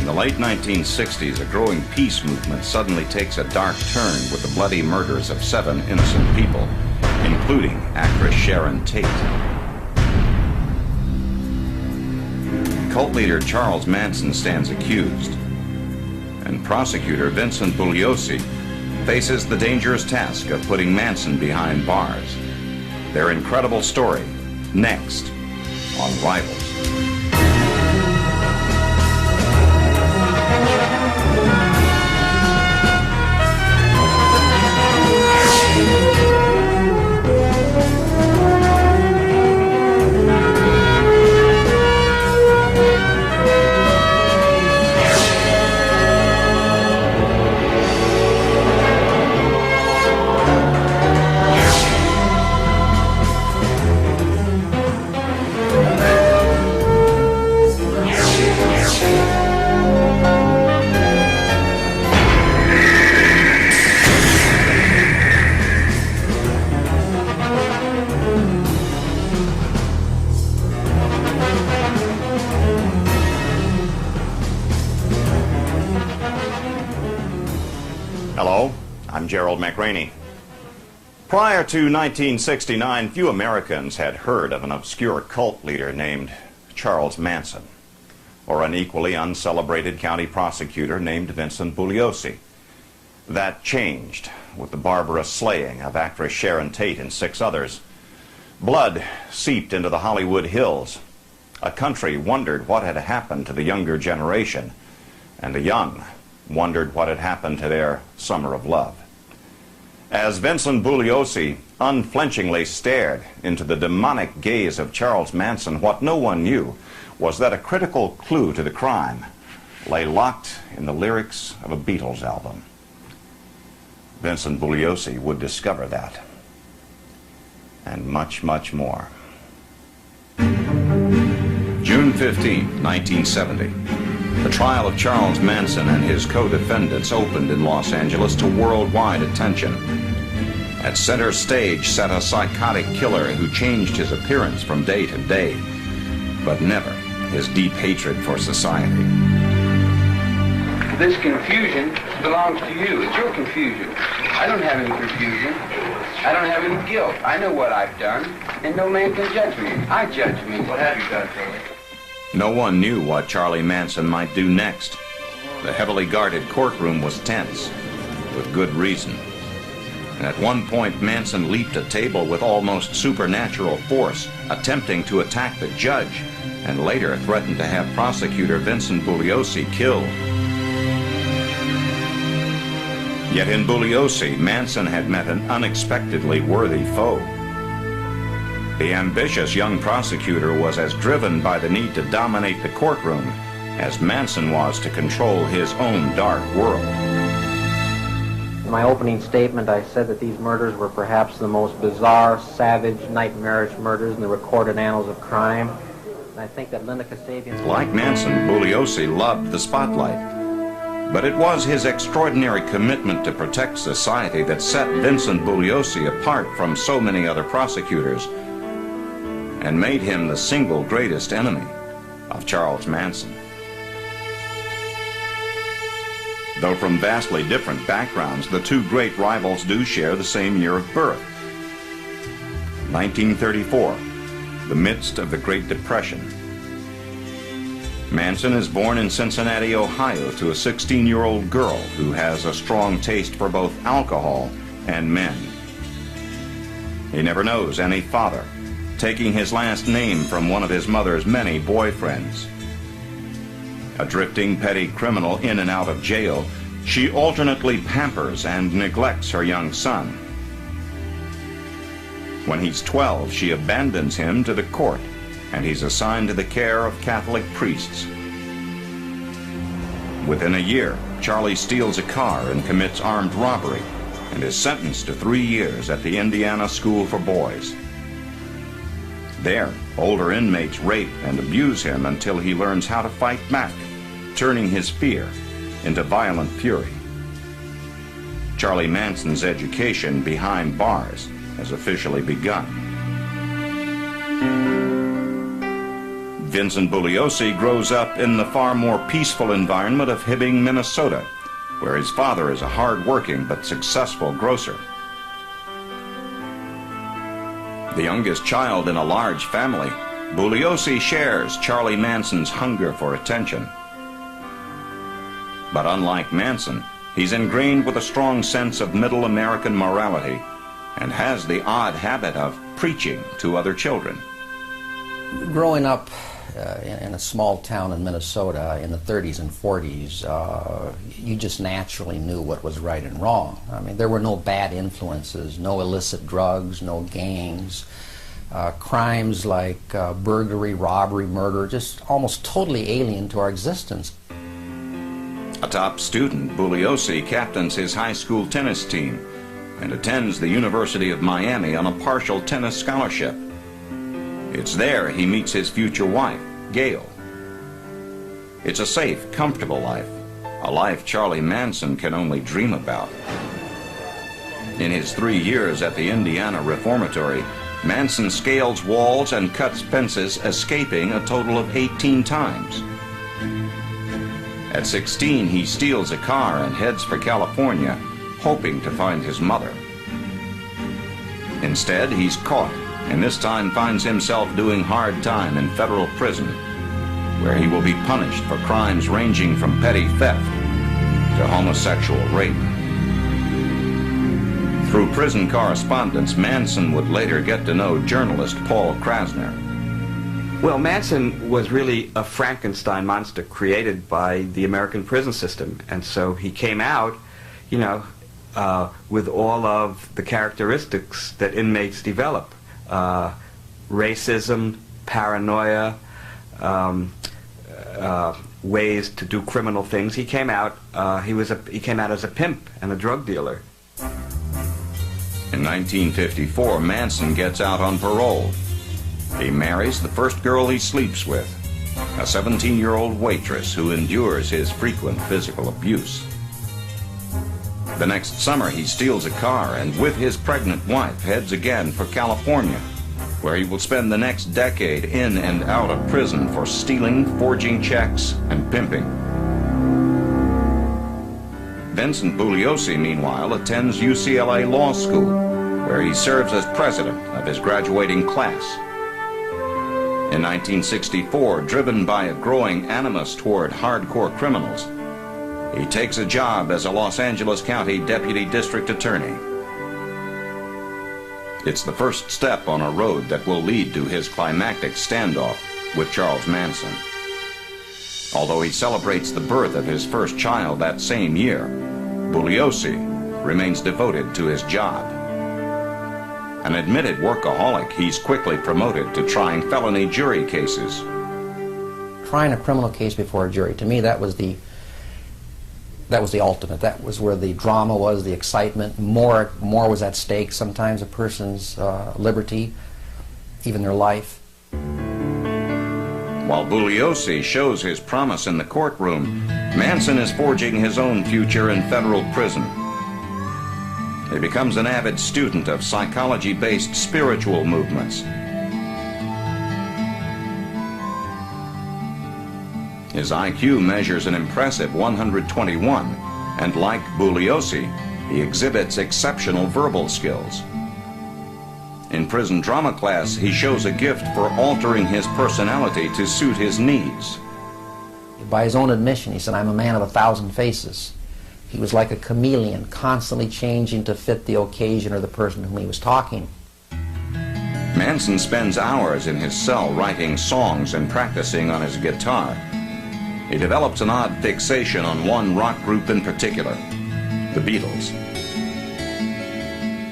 In the late 1960s, a growing peace movement suddenly takes a dark turn with the bloody murders of 7 innocent people, including actress Sharon Tate. Cult leader Charles Manson stands accused, and prosecutor Vincent Bugliosi faces the dangerous task of putting Manson behind bars. Their incredible story, next on Rivals. Hello, I'm Gerald McRaney. Prior to 1969, few Americans had heard of an obscure cult leader named Charles Manson, or an equally uncelebrated county prosecutor named Vincent Bugliosi. That changed with the barbarous slaying of actress Sharon Tate and 6 others. Blood seeped into the Hollywood Hills. A country wondered what had happened to the younger generation, and the young wondered what had happened to their summer of love. As Vincent Bugliosi unflinchingly stared into the demonic gaze of Charles Manson, what no one knew was that a critical clue to the crime lay locked in the lyrics of a Beatles album. Vincent Bugliosi would discover that, and much, much more. June 15, 1970. The trial of Charles Manson and his co-defendants opened in Los Angeles to worldwide attention. At center stage sat a psychotic killer who changed his appearance from day to day, but never his deep hatred for society. This confusion belongs to you. It's your confusion. I don't have any confusion. I don't have any guilt. I know what I've done, and no man can judge me. I judge me. What have you done, Charlie? No one knew what Charlie Manson might do next. The heavily guarded courtroom was tense, with good reason. And at one point, Manson leaped a table with almost supernatural force, attempting to attack the judge, and later threatened to have prosecutor Vincent Bugliosi killed. Yet in Bugliosi, Manson had met an unexpectedly worthy foe. The ambitious young prosecutor was as driven by the need to dominate the courtroom as Manson was to control his own dark world. In my opening statement, I said that these murders were perhaps the most bizarre, savage, nightmarish murders in the recorded annals of crime. And I think that Linda Kasabian... Like Manson, Bugliosi loved the spotlight. But it was his extraordinary commitment to protect society that set Vincent Bugliosi apart from so many other prosecutors, and made him the single greatest enemy of Charles Manson. Though from vastly different backgrounds, the two great rivals do share the same year of birth. 1934, the midst of the Great Depression. Manson is born in Cincinnati, Ohio, to a 16-year-old girl who has a strong taste for both alcohol and men. He never knows any father, taking his last name from one of his mother's many boyfriends. A drifting petty criminal in and out of jail, she alternately pampers and neglects her young son. When he's 12, she abandons him to the court, and he's assigned to the care of Catholic priests. Within a year, Charlie steals a car and commits armed robbery, and is sentenced to 3 years at the Indiana School for Boys. There, older inmates rape and abuse him until he learns how to fight back, turning his fear into violent fury. Charlie Manson's education behind bars has officially begun. Vincent Bugliosi grows up in the far more peaceful environment of Hibbing, Minnesota, where his father is a hard-working but successful grocer. The youngest child in a large family, Bugliosi shares Charlie Manson's hunger for attention. But unlike Manson, he's ingrained with a strong sense of middle American morality and has the odd habit of preaching to other children. Growing up in a small town in Minnesota in the 30s and 40s, you just naturally knew what was right and wrong. I mean, there were no bad influences, no illicit drugs, no gangs. Crimes like burglary, robbery, murder, just almost totally alien to our existence. A top student, Bugliosi captains his high school tennis team and attends the University of Miami on a partial tennis scholarship. It's there he meets his future wife, Gail. It's a safe, comfortable life, a life Charlie Manson can only dream about. In his 3 years at the Indiana Reformatory, Manson scales walls and cuts fences, escaping a total of 18 times. At 16, he steals a car and heads for California, hoping to find his mother. Instead, he's caught, and this time finds himself doing hard time in federal prison, where he will be punished for crimes ranging from petty theft to homosexual rape. Through prison correspondence, Manson would later get to know journalist Paul Krasner. Well, Manson was really a Frankenstein monster created by the American prison system, and so he came out, you know, with all of the characteristics that inmates develop. Racism, paranoia, ways to do criminal things. He came out as a pimp and a drug dealer. In 1954, Manson gets out on parole. He marries the first girl he sleeps with, a 17-year-old waitress who endures his frequent physical abuse. The next summer, he steals a car and with his pregnant wife heads again for California, where he will spend the next decade in and out of prison for stealing, forging checks, and pimping. Vincent Bugliosi, meanwhile, attends UCLA Law School, where he serves as president of his graduating class. In 1964, driven by a growing animus toward hardcore criminals, he takes a job as a Los Angeles County Deputy District Attorney. It's the first step on a road that will lead to his climactic standoff with Charles Manson. Although he celebrates the birth of his first child that same year, Bugliosi remains devoted to his job. An admitted workaholic, he's quickly promoted to trying felony jury cases. Trying a criminal case before a jury, to me, that was the ultimate. That was where the drama was, the excitement. More was at stake. Sometimes a person's liberty, even their life. While Bugliosi shows his promise in the courtroom, Manson is forging his own future in federal prison. He becomes an avid student of psychology-based spiritual movements. His IQ measures an impressive 121, and like Bugliosi, he exhibits exceptional verbal skills. In prison drama class, he shows a gift for altering his personality to suit his needs. By his own admission, he said, "I'm a man of 1,000 faces." He was like a chameleon, constantly changing to fit the occasion or the person whom he was talking. Manson spends hours in his cell writing songs and practicing on his guitar. He develops an odd fixation on one rock group in particular, the Beatles.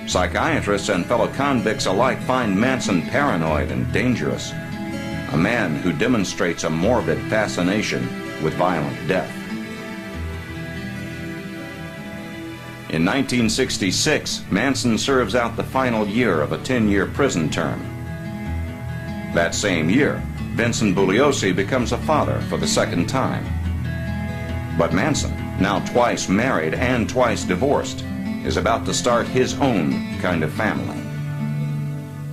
Psychiatrists and fellow convicts alike find Manson paranoid and dangerous, a man who demonstrates a morbid fascination with violent death. In 1966, Manson serves out the final year of a 10-year prison term. That same year, Vincent Bugliosi becomes a father for the second time. But Manson, now twice married and twice divorced, is about to start his own kind of family.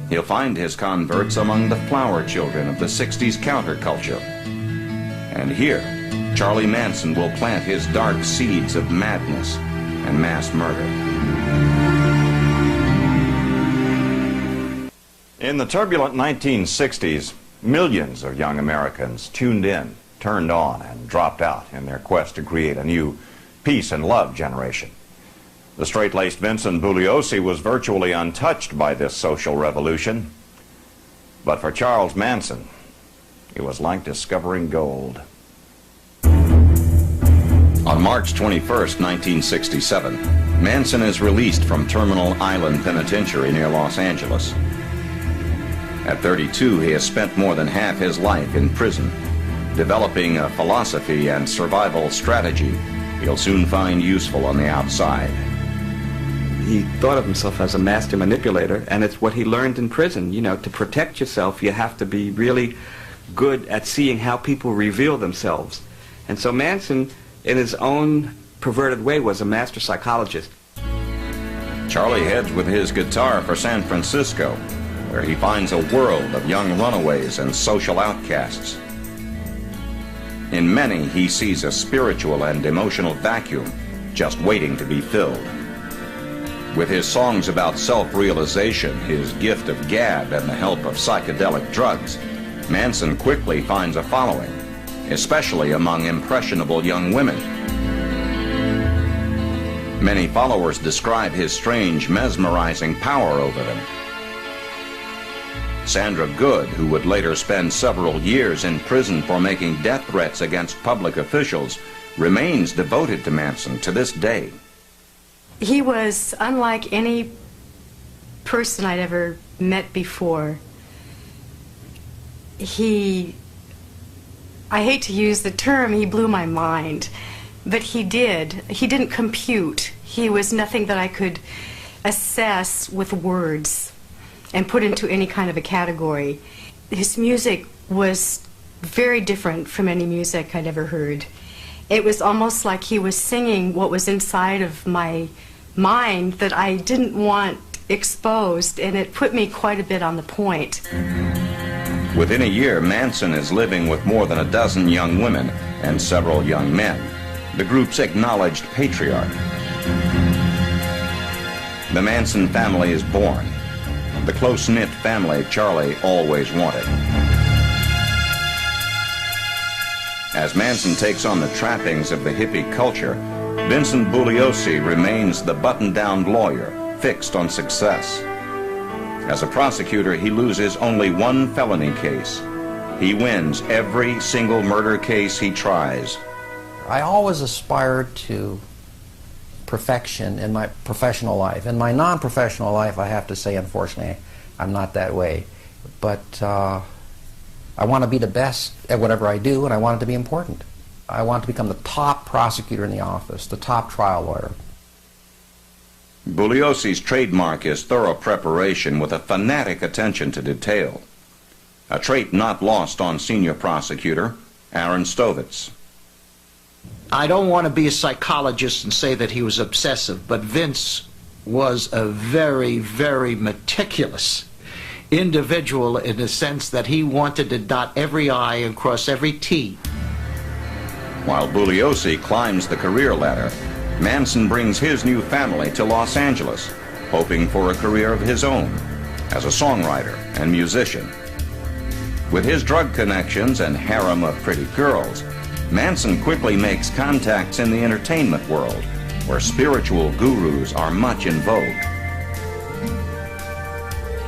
He'll find his converts among the flower children of the 60s counterculture. And here, Charlie Manson will plant his dark seeds of madness and mass murder. In the turbulent 1960s, millions of young Americans tuned in, turned on, and dropped out in their quest to create a new peace and love generation. The straight-laced Vincent Bugliosi was virtually untouched by this social revolution. But for Charles Manson, it was like discovering gold. On March 21st, 1967, Manson is released from Terminal Island Penitentiary near Los Angeles. At 32, he has spent more than half his life in prison, developing a philosophy and survival strategy he'll soon find useful on the outside. He thought of himself as a master manipulator, and it's what he learned in prison. You know, to protect yourself, you have to be really good at seeing how people reveal themselves. And so Manson, in his own perverted way, was a master psychologist. Charlie heads with his guitar for San Francisco, where he finds a world of young runaways and social outcasts. In many, he sees a spiritual and emotional vacuum just waiting to be filled. With his songs about self-realization, his gift of gab, and the help of psychedelic drugs, Manson quickly finds a following, especially among impressionable young women. Many followers describe his strange, mesmerizing power over them. Sandra Good, who would later spend several years in prison for making death threats against public officials, remains devoted to Manson to this day. He was unlike any person I'd ever met before. I hate to use the term, he blew my mind, but he did. He didn't compute. He was nothing that I could assess with words and put into any kind of a category. His music was very different from any music I'd ever heard. It was almost like he was singing what was inside of my mind that I didn't want exposed, and it put me quite a bit on the point. Within a year, Manson is living with more than a dozen young women and several young men, the group's acknowledged patriarch. The Manson family is born, the close-knit family Charlie always wanted. As Manson takes on the trappings of the hippie culture, Vincent Bugliosi remains the button-down lawyer, fixed on success. As a prosecutor, he loses only one felony case. He wins every single murder case he tries. I always aspired to perfection in my professional life. In my non-professional life, I have to say, unfortunately, I'm not that way. But I want to be the best at whatever I do, and I want it to be important. I want to become the top prosecutor in the office, the top trial lawyer. Bugliosi's trademark is thorough preparation with a fanatic attention to detail, a trait not lost on senior prosecutor Aaron Stovitz. I don't want to be a psychologist and say that he was obsessive, but Vince was a very, very meticulous individual in the sense that he wanted to dot every I and cross every T. While Bugliosi climbs the career ladder, Manson brings his new family to Los Angeles, hoping for a career of his own as a songwriter and musician. With his drug connections and harem of pretty girls, Manson quickly makes contacts in the entertainment world, where spiritual gurus are much in vogue.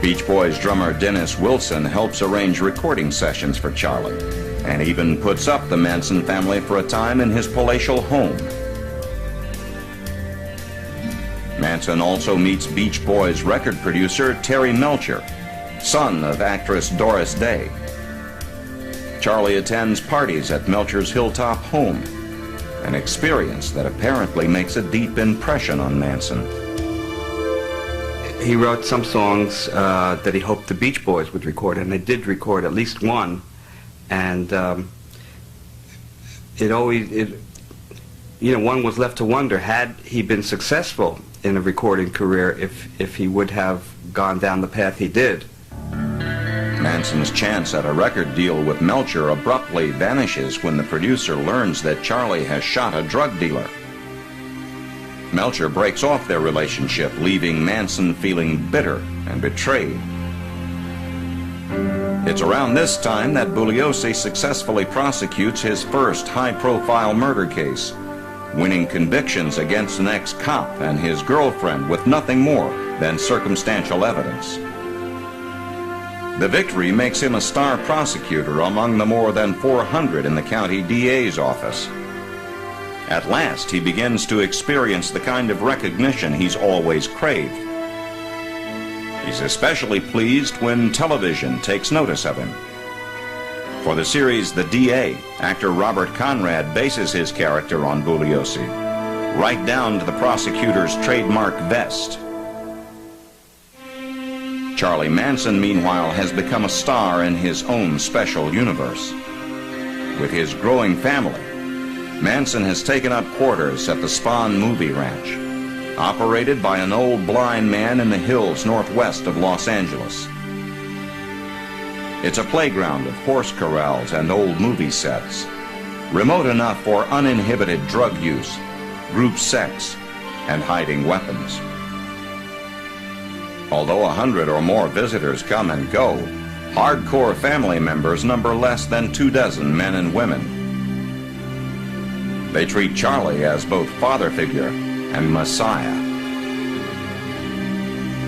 Beach Boys drummer Dennis Wilson helps arrange recording sessions for Charlie, and even puts up the Manson family for a time in his palatial home. Manson also meets Beach Boys record producer Terry Melcher, son of actress Doris Day. Charlie attends parties at Melcher's hilltop home, an experience that apparently makes a deep impression on Manson. He wrote some songs that he hoped the Beach Boys would record, and they did record at least one. And one was left to wonder, had he been successful in a recording career, if he would have gone down the path he did. Manson's chance at a record deal with Melcher abruptly vanishes when the producer learns that Charlie has shot a drug dealer. Melcher breaks off their relationship, leaving Manson feeling bitter and betrayed. It's around this time that Bugliosi successfully prosecutes his first high-profile murder case, winning convictions against an ex-cop and his girlfriend with nothing more than circumstantial evidence. The victory makes him a star prosecutor among the more than 400 in the county DA's office. At last, he begins to experience the kind of recognition he's always craved. He's especially pleased when television takes notice of him. For the series The DA, actor Robert Conrad bases his character on Bugliosi, right down to the prosecutor's trademark vest. Charlie Manson, meanwhile, has become a star in his own special universe. With his growing family, Manson has taken up quarters at the Spahn Movie Ranch, operated by an old blind man in the hills northwest of Los Angeles. It's a playground of horse corrals and old movie sets, remote enough for uninhibited drug use, group sex, and hiding weapons. Although 100 or more visitors come and go, hardcore family members number less than 24 men and women. They treat Charlie as both father figure and messiah.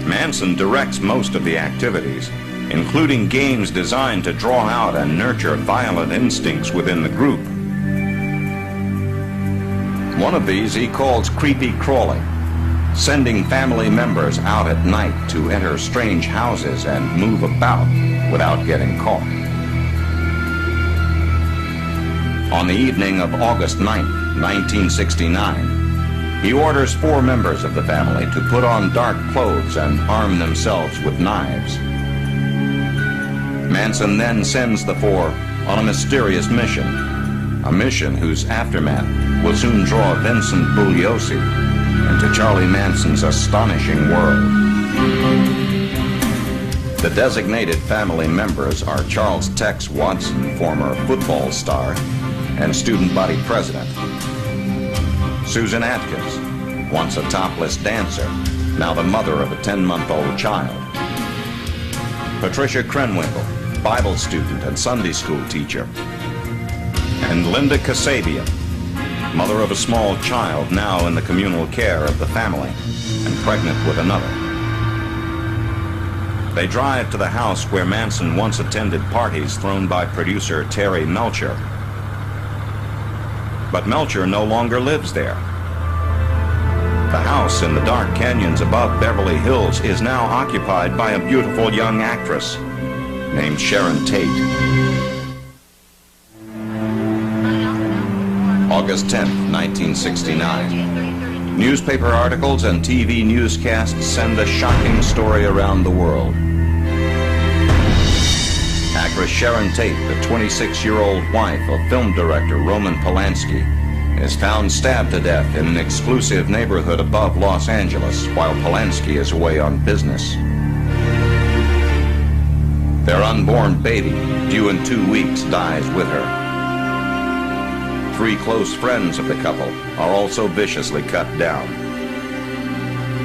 Manson directs most of the activities, including games designed to draw out and nurture violent instincts within the group. One of these he calls creepy crawling, sending family members out at night to enter strange houses and move about without getting caught. On the evening of August 9, 1969, he orders 4 members of the family to put on dark clothes and arm themselves with knives. Manson then sends the 4 on a mysterious mission, a mission whose aftermath will soon draw Vincent Bugliosi into Charlie Manson's astonishing world. The designated family members are Charles Tex Watson, former football star and student body president; Susan Atkins, once a topless dancer, now the mother of a 10-month-old child; Patricia Krenwinkel, Bible student and Sunday school teacher; and Linda Kasabian, mother of a small child now in the communal care of the family and pregnant with another. They drive to the house where Manson once attended parties thrown by producer Terry Melcher. But Melcher no longer lives there. The house in the dark canyons above Beverly Hills is now occupied by a beautiful young actress named Sharon Tate. August 10, 1969. Newspaper articles and TV newscasts send a shocking story around the world. Actress Sharon Tate, the 26-year-old wife of film director Roman Polanski, is found stabbed to death in an exclusive neighborhood above Los Angeles while Polanski is away on business. Their unborn baby, due in 2 weeks, dies with her. 3 close friends of the couple are also viciously cut down.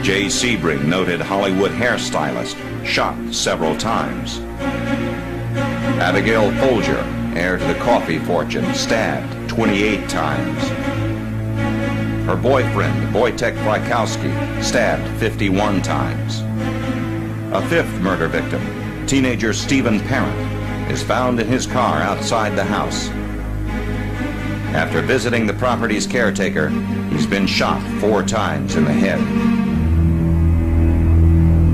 Jay Sebring, noted Hollywood hairstylist, shot several times. Abigail Folger, heir to the coffee fortune, stabbed 28 times. Her boyfriend, Wojtek Frykowski, stabbed 51 times. A 5th murder victim, teenager Stephen Parent, is found in his car outside the house. After visiting the property's caretaker, he's been shot 4 times in the head.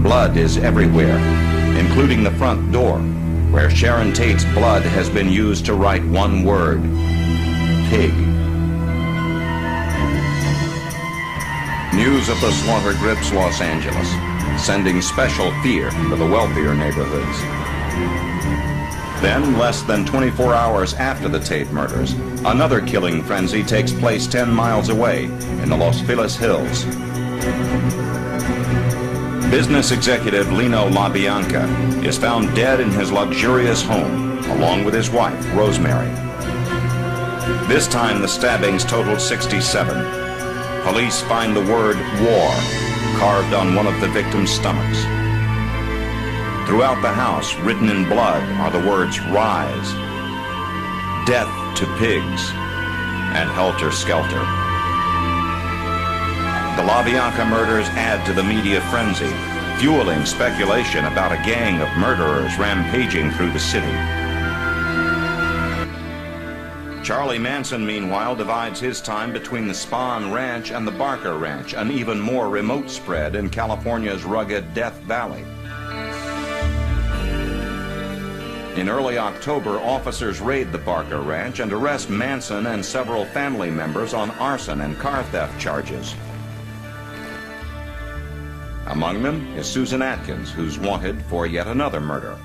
Blood is everywhere, including the front door, where Sharon Tate's blood has been used to write one word: pig. News of the slaughter grips Los Angeles, sending special fear to the wealthier neighborhoods. Then, less than 24 hours after the Tate murders, another killing frenzy takes place 10 miles away in the Los Feliz Hills. Business executive Lino LaBianca is found dead in his luxurious home, along with his wife, Rosemary. This time the stabbings totaled 67. Police find the word war carved on one of the victims' stomachs. Throughout the house, written in blood, are the words rise, death to pigs, and helter skelter. The LaBianca murders add to the media frenzy, fueling speculation about a gang of murderers rampaging through the city. Charlie Manson, meanwhile, divides his time between the Spahn Ranch and the Barker Ranch, an even more remote spread in California's rugged Death Valley. In early October, officers raid the Barker Ranch and arrest Manson and several family members on arson and car theft charges. Among them is Susan Atkins, who's wanted for yet another murder.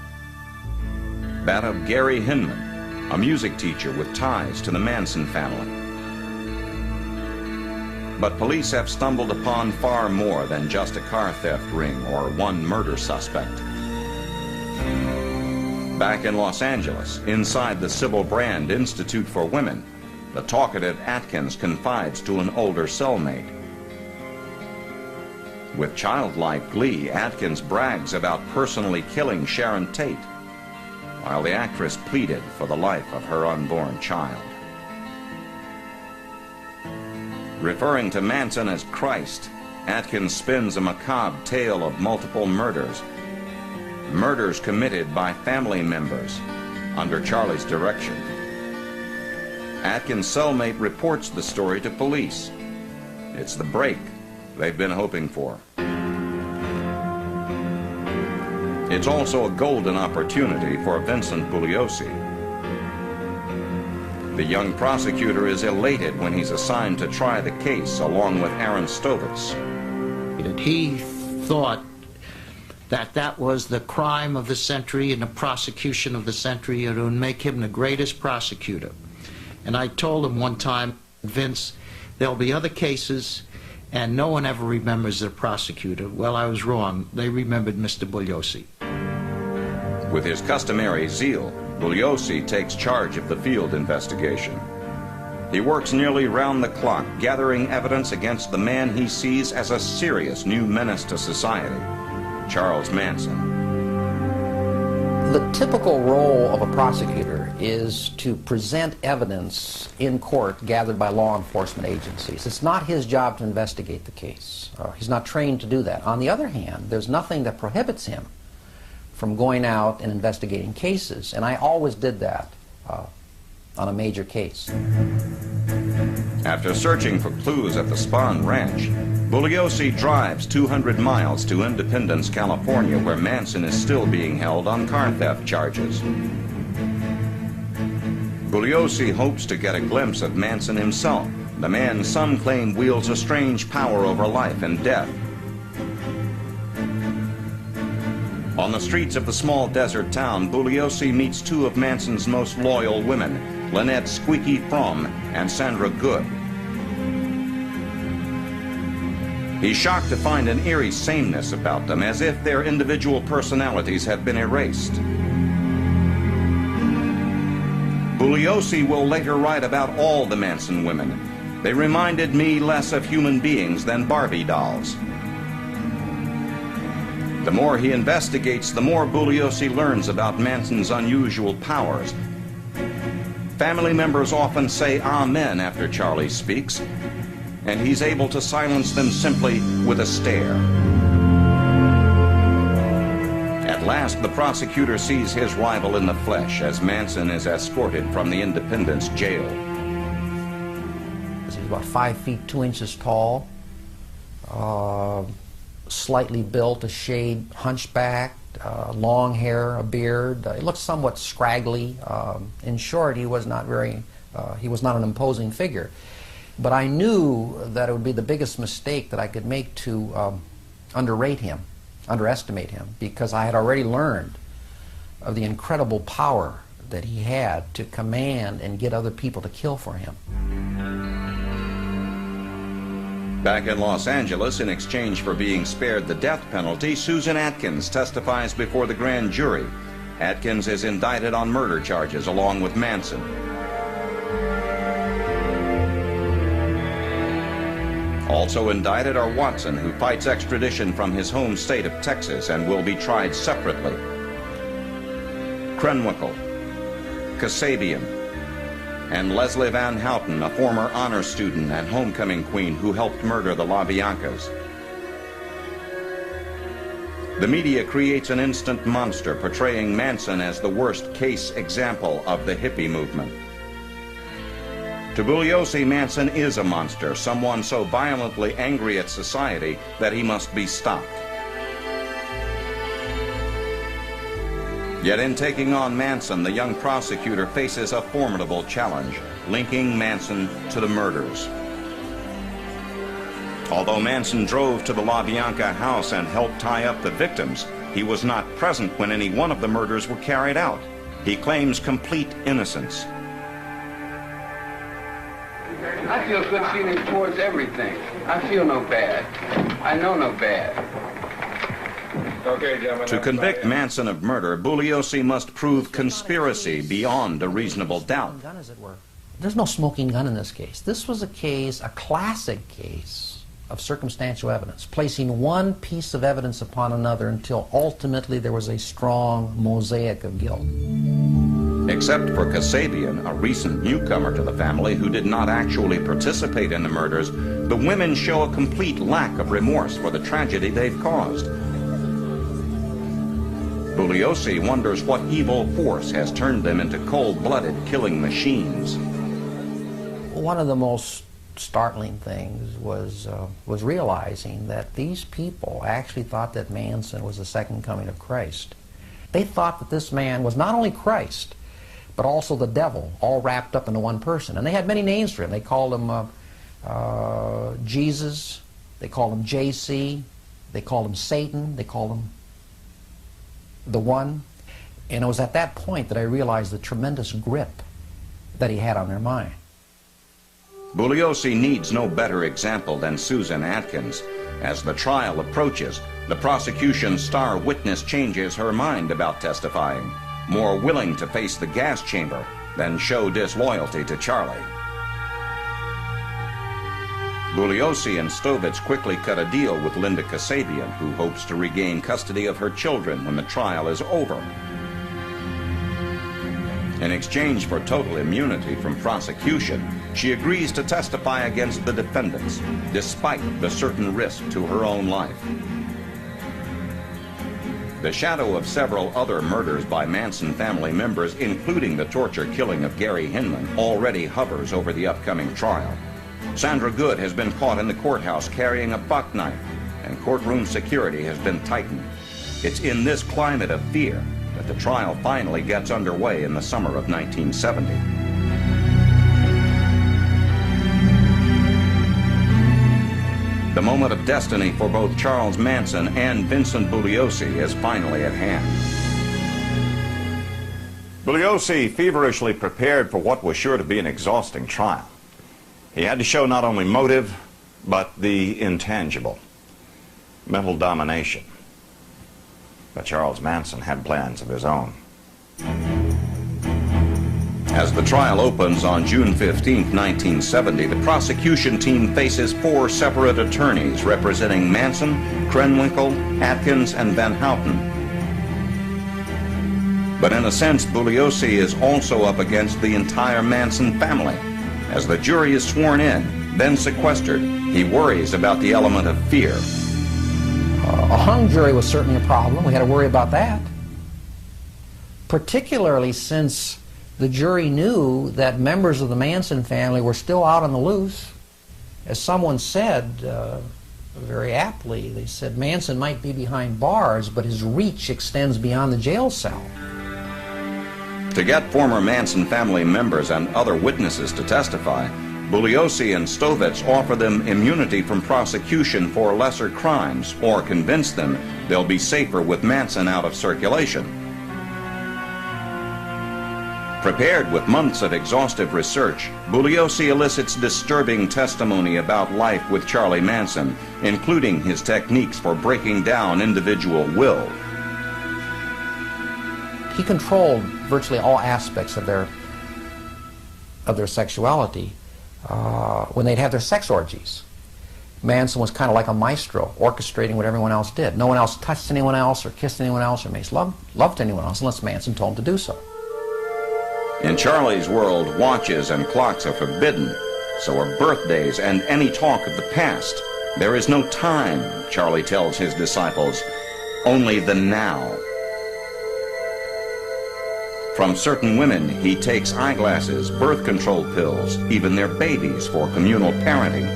That of Gary Hinman, a music teacher with ties to the Manson family. But police have stumbled upon far more than just a car theft ring or one murder suspect. Back in Los Angeles, inside the Sybil Brand Institute for Women, the talkative Atkins confides to an older cellmate. With childlike glee, Atkins brags about personally killing Sharon Tate, while the actress pleaded for the life of her unborn child. Referring to Manson as Christ, Atkins spins a macabre tale of multiple murders. Murders committed by family members under Charlie's direction. Atkins' cellmate reports the story to police. It's the break they've been hoping for. It's also a golden opportunity for Vincent Bugliosi. The young prosecutor is elated when he's assigned to try the case along with Aaron Stovitz. He thought that that was the crime of the century and the prosecution of the century. It would make him the greatest prosecutor. And I told him one time, Vince, there'll be other cases and no one ever remembers the prosecutor. Well, I was wrong. They remembered Mr. Bugliosi. With his customary zeal, Bugliosi takes charge of the field investigation. He works nearly round the clock, gathering evidence against the man he sees as a serious new menace to society, Charles Manson. The typical role of a prosecutor is to present evidence in court gathered by law enforcement agencies. It's not his job to investigate the case. He's not trained to do that. On the other hand, there's nothing that prohibits him from going out and investigating cases, and I always did that on a major case. After searching for clues at the Spahn Ranch, Bugliosi drives 200 miles to Independence, California, where Manson is still being held on car theft charges. Bugliosi hopes to get a glimpse of Manson himself, the man some claim wields a strange power over life and death. On the streets of the small desert town, Bugliosi meets two of Manson's most loyal women, Lynette Squeaky Fromm and Sandra Good. He's shocked to find an eerie sameness about them, as if their individual personalities have been erased. Bugliosi will later write about all the Manson women. They reminded me less of human beings than Barbie dolls. The more he investigates, the more Bugliosi learns about Manson's unusual powers. Family members often say amen after Charlie speaks, and he's able to silence them simply with a stare. At last, the prosecutor sees his rival in the flesh as Manson is escorted from the Independence jail. He's about 5 feet 2 inches tall, slightly built, a shade hunchbacked, long hair, a beard. He looks somewhat scraggly. In short, he was not an imposing figure. But I knew that it would be the biggest mistake that I could make to underestimate him, because I had already learned of the incredible power that he had to command and get other people to kill for him. Back in Los Angeles, in exchange for being spared the death penalty, Susan Atkins testifies before the grand jury. Atkins is indicted on murder charges along with Manson. Also indicted are Watson, who fights extradition from his home state of Texas and will be tried separately. Krenwinkel, Kasabian, and Leslie Van Houten, a former honor student and homecoming queen who helped murder the LaBiancas. The media creates an instant monster, portraying Manson as the worst case example of the hippie movement. To Bugliosi, Manson is a monster, someone so violently angry at society that he must be stopped. Yet in taking on Manson, the young prosecutor faces a formidable challenge, linking Manson to the murders. Although Manson drove to the LaBianca house and helped tie up the victims, he was not present when any one of the murders were carried out. He claims complete innocence. I feel good feelings towards everything. I feel no bad. I know no bad. Okay, gentlemen. To convict Manson of murder, Bugliosi must prove conspiracy beyond a reasonable doubt. There's no smoking gun in this case. This was a case, a classic case of circumstantial evidence, placing one piece of evidence upon another until ultimately there was a strong mosaic of guilt. Except for Kasabian, a recent newcomer to the family who did not actually participate in the murders, the women show a complete lack of remorse for the tragedy they've caused. Bugliosi wonders what evil force has turned them into cold-blooded killing machines. One of the most startling things was realizing that these people actually thought that Manson was the second coming of Christ. They thought that this man was not only Christ, but also the devil, all wrapped up into one person. And they had many names for him. They called him Jesus, they called him JC, they called him Satan, they called him the One. And it was at that point that I realized the tremendous grip that he had on their mind. Bugliosi needs no better example than Susan Atkins. As the trial approaches, the prosecution's star witness changes her mind about testifying, more willing to face the gas chamber than show disloyalty to Charlie. Bugliosi and Stovitz quickly cut a deal with Linda Kasabian, who hopes to regain custody of her children when the trial is over. In exchange for total immunity from prosecution, she agrees to testify against the defendants, despite the certain risk to her own life. The shadow of several other murders by Manson family members, including the torture killing of Gary Hinman, already hovers over the upcoming trial. Sandra Good has been caught in the courthouse carrying a buck knife, and courtroom security has been tightened. It's in this climate of fear that the trial finally gets underway in the summer of 1970. The moment of destiny for both Charles Manson and Vincent Bugliosi is finally at hand. Bugliosi feverishly prepared for what was sure to be an exhausting trial. He had to show not only motive, but the intangible, mental domination. But Charles Manson had plans of his own. As the trial opens on June 15, 1970, the prosecution team faces 4 separate attorneys representing Manson, Krenwinkel, Atkins, and Van Houten. But in a sense, Bugliosi is also up against the entire Manson family. As the jury is sworn in, then sequestered, he worries about the element of fear. A hung jury was certainly a problem. We had to worry about that. Particularly since the jury knew that members of the Manson family were still out on the loose. As someone said, very aptly, they said Manson might be behind bars, but his reach extends beyond the jail cell. To get former Manson family members and other witnesses to testify, Bugliosi and Stovitz offer them immunity from prosecution for lesser crimes or convince them they'll be safer with Manson out of circulation. Prepared with months of exhaustive research, Bugliosi elicits disturbing testimony about life with Charlie Manson, including his techniques for breaking down individual will. He controlled virtually all aspects of their sexuality when they'd have their sex orgies. Manson was kind of like a maestro, orchestrating what everyone else did. No one else touched anyone else or kissed anyone else or made love to anyone else unless Manson told him to do so. In Charlie's world, watches and clocks are forbidden. So are birthdays and any talk of the past. There is no time, Charlie tells his disciples, only the now. From certain women, he takes eyeglasses, birth control pills, even their babies for communal parenting.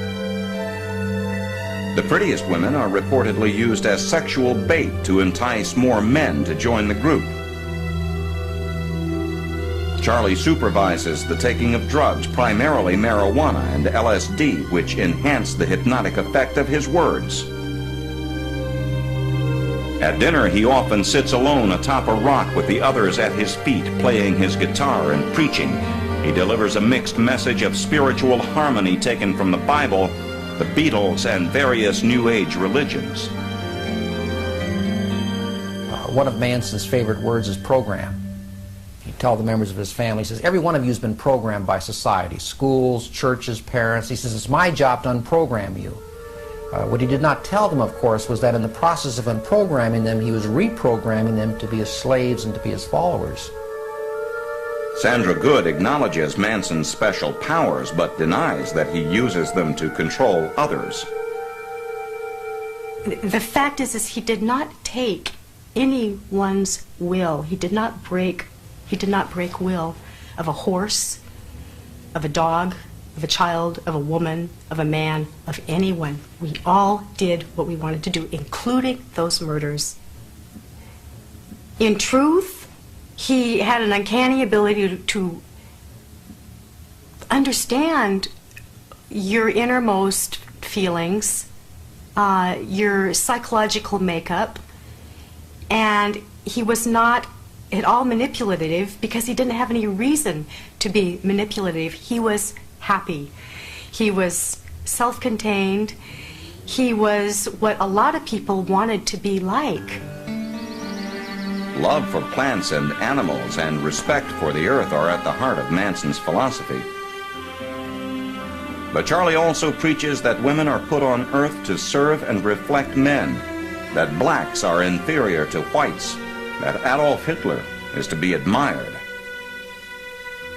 The prettiest women are reportedly used as sexual bait to entice more men to join the group. Charlie supervises the taking of drugs, primarily marijuana and LSD, which enhance the hypnotic effect of his words. At dinner, he often sits alone atop a rock with the others at his feet, playing his guitar and preaching. He delivers a mixed message of spiritual harmony taken from the Bible, the Beatles, and various New Age religions. One of Manson's favorite words is program. He'd tell the members of his family, he says, every one of you has been programmed by society, schools, churches, parents. He says, it's my job to unprogram you. What he did not tell them, of course, was that in the process of unprogramming them, he was reprogramming them to be his slaves and to be his followers. Sandra Good acknowledges Manson's special powers, but denies that he uses them to control others. The fact is he did not take anyone's will. He did not break will of a horse, of a dog, of a child, of a woman, of a man, of anyone. We all did what we wanted to do, including those murders. In truth, he had an uncanny ability to understand your innermost feelings, your psychological makeup, and he was not at all manipulative because he didn't have any reason to be manipulative. He was happy. He was self-contained. He was what a lot of people wanted to be like. Love for plants and animals and respect for the earth are at the heart of Manson's philosophy. But Charlie also preaches that women are put on earth to serve and reflect men, that blacks are inferior to whites, that Adolf Hitler is to be admired.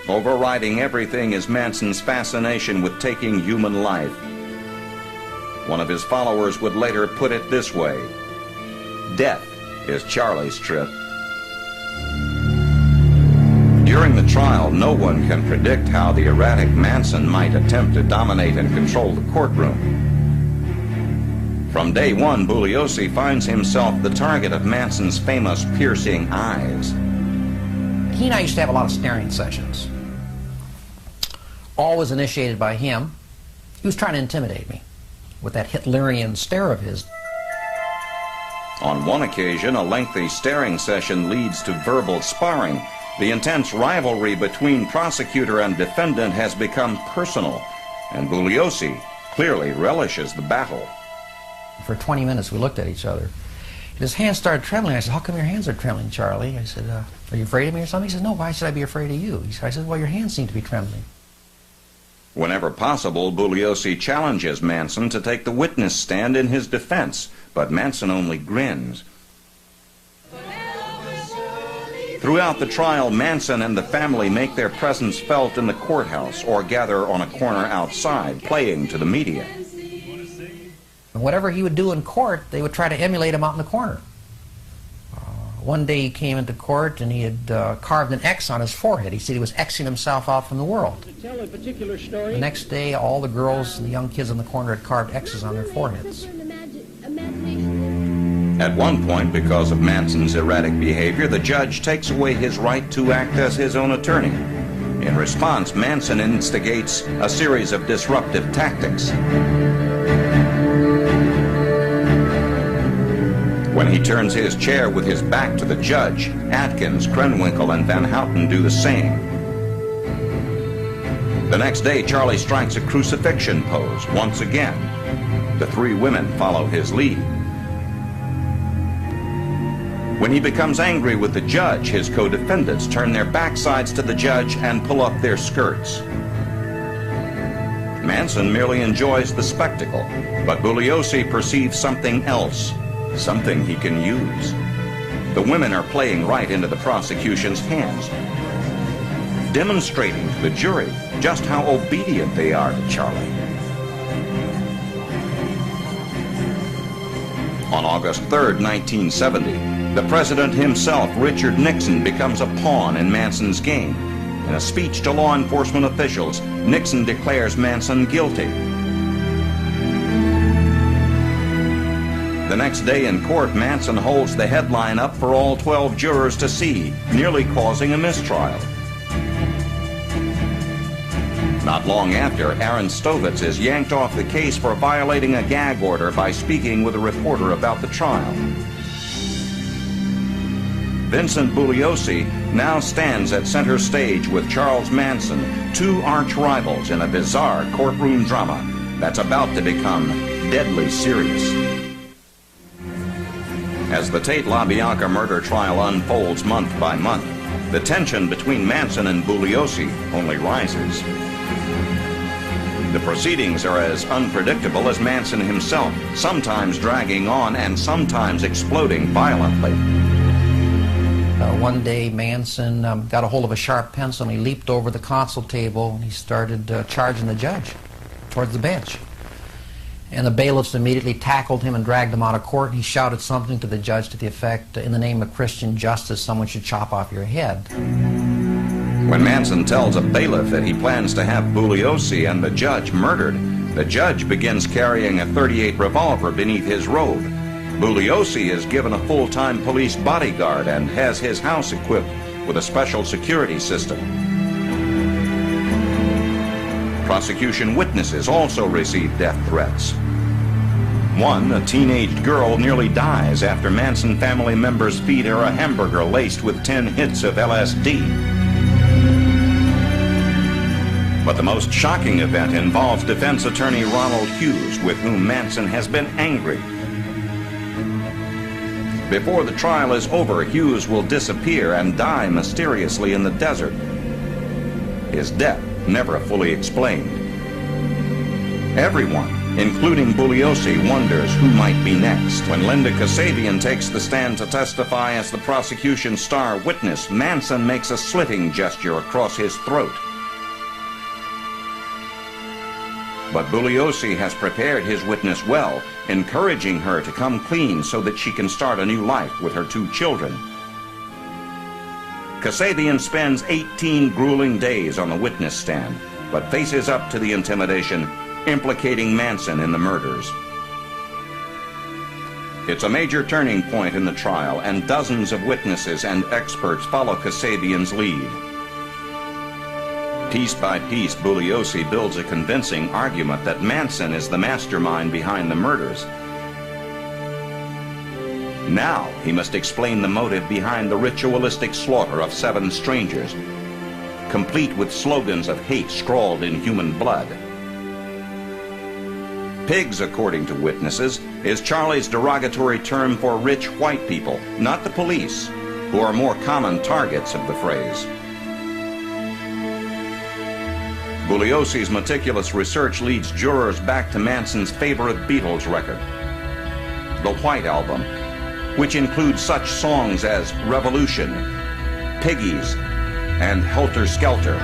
Overriding everything is Manson's fascination with taking human life. One of his followers would later put it this way: death is Charlie's trip. During the trial, no one can predict how the erratic Manson might attempt to dominate and control the courtroom. From day one, Bugliosi finds himself the target of Manson's famous piercing eyes. He and I used to have a lot of staring sessions. All was initiated by him. He was trying to intimidate me with that Hitlerian stare of his. On one occasion, a lengthy staring session leads to verbal sparring. The intense rivalry between prosecutor and defendant has become personal, and Bugliosi clearly relishes the battle. For 20 minutes, we looked at each other. And his hands started trembling. I said, how come your hands are trembling, Charlie? I said, are you afraid of me or something? He said, no, why should I be afraid of you? I said, well, your hands seem to be trembling. Whenever possible, Bugliosi challenges Manson to take the witness stand in his defense, but Manson only grins. Throughout the trial, Manson and the family make their presence felt in the courthouse or gather on a corner outside, playing to the media. And whatever he would do in court, they would try to emulate him out in the corner. One day he came into court and he had carved an X on his forehead. He said he was Xing himself out from the world. Tell a particular story. The next day, all the girls and the young kids in the corner had carved X's on their foreheads. At one point, because of Manson's erratic behavior, the judge takes away his right to act as his own attorney. In response, Manson instigates a series of disruptive tactics. When he turns his chair with his back to the judge, Atkins, Krenwinkel, and Van Houten do the same. The next day, Charlie strikes a crucifixion pose once again. The three women follow his lead. When he becomes angry with the judge, his co-defendants turn their backsides to the judge and pull up their skirts. Manson merely enjoys the spectacle, but Bugliosi perceives something else, something he can use. The women are playing right into the prosecution's hands, demonstrating to the jury just how obedient they are to Charlie. On August 3rd, 1970, the president himself, Richard Nixon, becomes a pawn in Manson's game. In a speech to law enforcement officials, Nixon declares Manson guilty. The next day in court, Manson holds the headline up for all 12 jurors to see, nearly causing a mistrial. Not long after, Aaron Stovitz is yanked off the case for violating a gag order by speaking with a reporter about the trial. Vincent Bugliosi now stands at center stage with Charles Manson, two arch rivals in a bizarre courtroom drama that's about to become deadly serious. As the Tate LaBianca murder trial unfolds month by month, the tension between Manson and Bugliosi only rises. The proceedings are as unpredictable as Manson himself, sometimes dragging on and sometimes exploding violently. One day, Manson got a hold of a sharp pencil and he leaped over the console table and he started charging the judge towards the bench. And the bailiffs immediately tackled him and dragged him out of court. And he shouted something to the judge to the effect, "In the name of Christian justice, someone should chop off your head." When Manson tells a bailiff that he plans to have Bugliosi and the judge murdered, the judge begins carrying a .38 revolver beneath his robe. Bugliosi is given a full-time police bodyguard and has his house equipped with a special security system. Prosecution witnesses also receive death threats. One, a teenage girl, nearly dies after Manson family members feed her a hamburger laced with 10 hits of LSD. But the most shocking event involves defense attorney Ronald Hughes, with whom Manson has been angry. Before the trial is over, Hughes will disappear and die mysteriously in the desert. His death never fully explained. Everyone, including Bugliosi, wonders who might be next. When Linda Kasabian takes the stand to testify as the prosecution's star witness, Manson makes a slitting gesture across his throat. But Bugliosi has prepared his witness well, encouraging her to come clean so that she can start a new life with her two children. Kasabian spends 18 grueling days on the witness stand, but faces up to the intimidation implicating Manson in the murders. It's a major turning point in the trial, and dozens of witnesses and experts follow Kasabian's lead. Piece by piece, Bugliosi builds a convincing argument that Manson is the mastermind behind the murders. Now he must explain the motive behind the ritualistic slaughter of 7 strangers, complete with slogans of hate scrawled in human blood. Pigs, according to witnesses, is Charlie's derogatory term for rich white people, not the police, who are more common targets of the phrase. Bugliosi's meticulous research leads jurors back to Manson's favorite Beatles record, the White Album, which includes such songs as Revolution, Piggies, and Helter Skelter.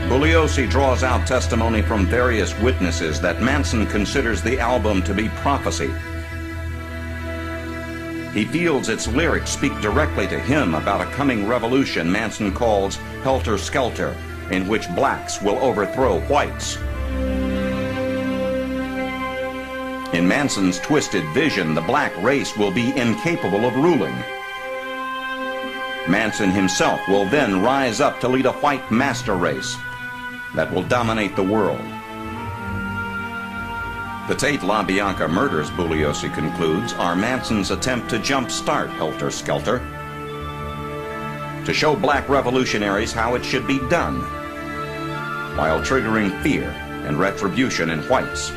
Bugliosi draws out testimony from various witnesses that Manson considers the album to be prophecy. He feels its lyrics speak directly to him about a coming revolution Manson calls Helter Skelter, in which blacks will overthrow whites. In Manson's twisted vision, the black race will be incapable of ruling. Manson himself will then rise up to lead a white master race that will dominate the world. The Tate LaBianca murders, Bugliosi concludes, are Manson's attempt to jumpstart Helter Skelter, to show black revolutionaries how it should be done. while triggering fear and retribution in whites.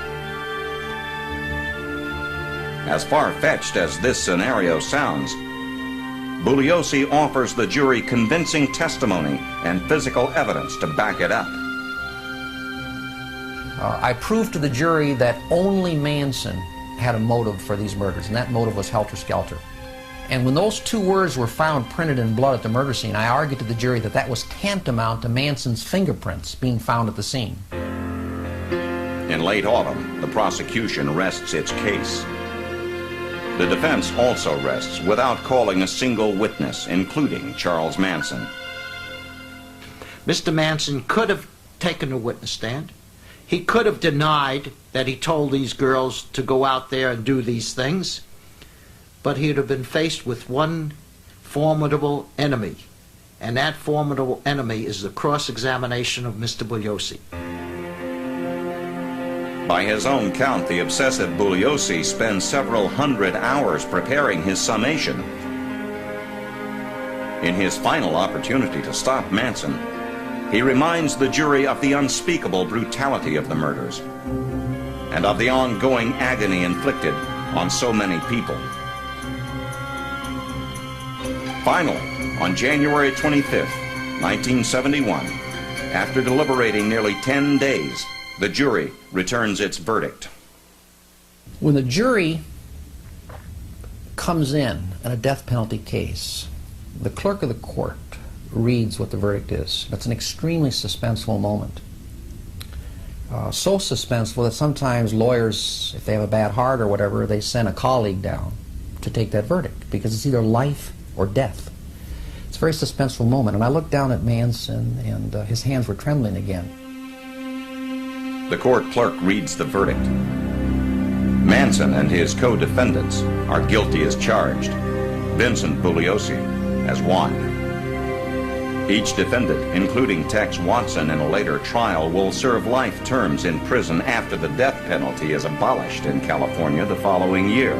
As far-fetched as this scenario sounds, Bugliosi offers the jury convincing testimony and physical evidence to back it up. I proved to the jury that only Manson had a motive for these murders, and that motive was helter-skelter. And when those two words were found printed in blood at the murder scene, I argued to the jury that that was tantamount to Manson's fingerprints being found at the scene. In late autumn, the prosecution rests its case. The defense also rests without calling a single witness, including Charles Manson. Mr. Manson could have taken a witness stand. He could have denied that he told these girls to go out there and do these things, but he'd have been faced with one formidable enemy, and that formidable enemy is the cross-examination of Mr. Bugliosi. By his own count, the obsessive Bugliosi spends several hundred hours preparing his summation. In his final opportunity to stop Manson, he reminds the jury of the unspeakable brutality of the murders and of the ongoing agony inflicted on so many people. Finally, on January 25th, 1971, after deliberating nearly 10 days, the jury returns its verdict. When the jury comes in a death penalty case, the clerk of the court reads what the verdict is. That's an extremely suspenseful moment. So suspenseful that sometimes lawyers, if they have a bad heart or whatever, they send a colleague down to take that verdict, because it's either life or death. It's a very suspenseful moment, and I looked down at Manson, and his hands were trembling again. The court clerk reads the verdict. Manson and his co-defendants are guilty as charged. Vincent Bugliosi has won. Each defendant, including Tex Watson in a later trial, will serve life terms in prison after the death penalty is abolished in California the following year.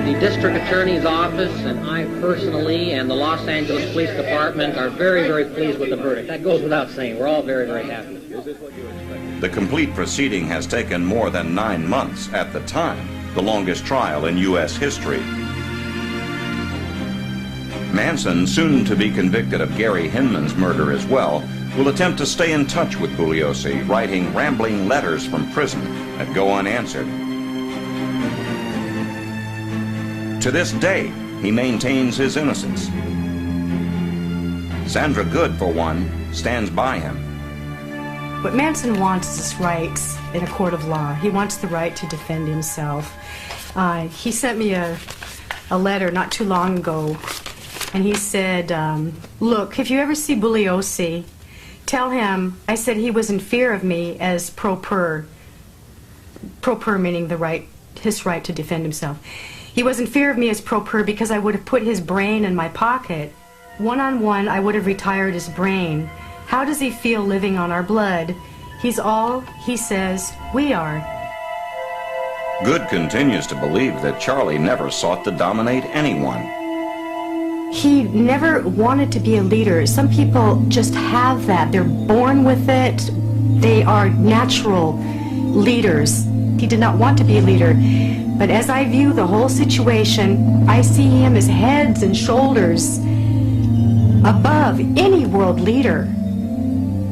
The district attorney's office and I personally and the Los Angeles Police Department are very, very pleased with the verdict. That goes without saying. We're all very, very happy. The complete proceeding has taken more than 9 months at the time, the longest trial in U.S. history. Manson, soon to be convicted of Gary Hinman's murder as well, will attempt to stay in touch with Bugliosi, writing rambling letters from prison that go unanswered. To this day, he maintains his innocence. Sandra Good, for one, stands by him. What Manson wants is rights in a court of law. He wants the right to defend himself. He sent me a letter not too long ago, and he said, look, if you ever see Bugliosi, tell him I said he was in fear of me as pro per. Pro per meaning his right to defend himself. He was in fear of me as pro per because I would have put his brain in my pocket. One-on-one, I would have retired his brain. How does he feel living on our blood? He's all, he says, we are. Good continues to believe that Charlie never sought to dominate anyone. He never wanted to be a leader. Some people just have that. They're born with it. They are natural leaders. He did not want to be a leader. But as I view the whole situation, I see him as heads and shoulders above any world leader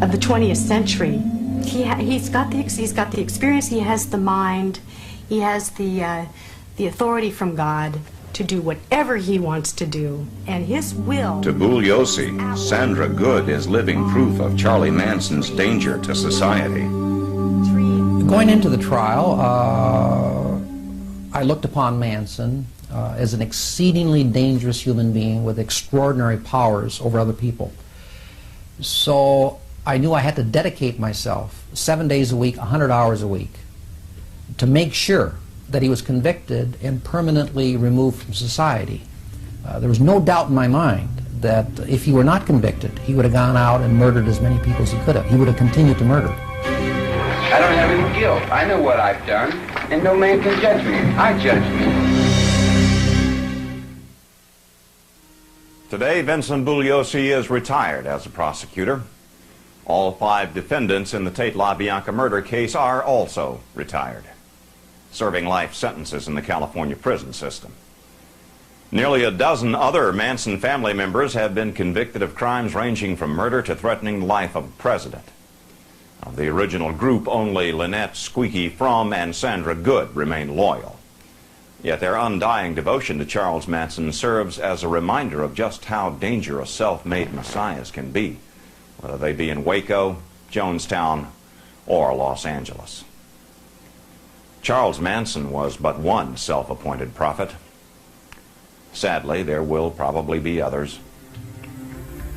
of the 20th century. He's got the experience, he has the mind, he has the authority from God to do whatever he wants to do, and his will. To Bugliosi, Sandra Good is living proof of Charlie Manson's danger to society. Going into the trial, I looked upon Manson as an exceedingly dangerous human being with extraordinary powers over other people. So I knew I had to dedicate myself 7 days a week, 100 hours a week, to make sure that he was convicted and permanently removed from society. There was no doubt in my mind that if he were not convicted, he would have gone out and murdered as many people as he could have. He would have continued to murder. I don't have any guilt. I know what I've done, and no man can judge me. I judge me. Today, Vincent Bugliosi is retired as a prosecutor. All 5 defendants in the Tate LaBianca murder case are also retired, serving life sentences in the California prison system. Nearly a dozen other Manson family members have been convicted of crimes ranging from murder to threatening the life of the president. Of the original group, only Lynette Squeaky Fromm and Sandra Good remain loyal. Yet their undying devotion to Charles Manson serves as a reminder of just how dangerous self-made messiahs can be, whether they be in Waco, Jonestown, or Los Angeles. Charles Manson was but one self-appointed prophet. Sadly, there will probably be others.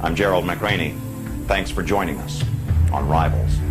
I'm Gerald McRaney. Thanks for joining us on Rivals.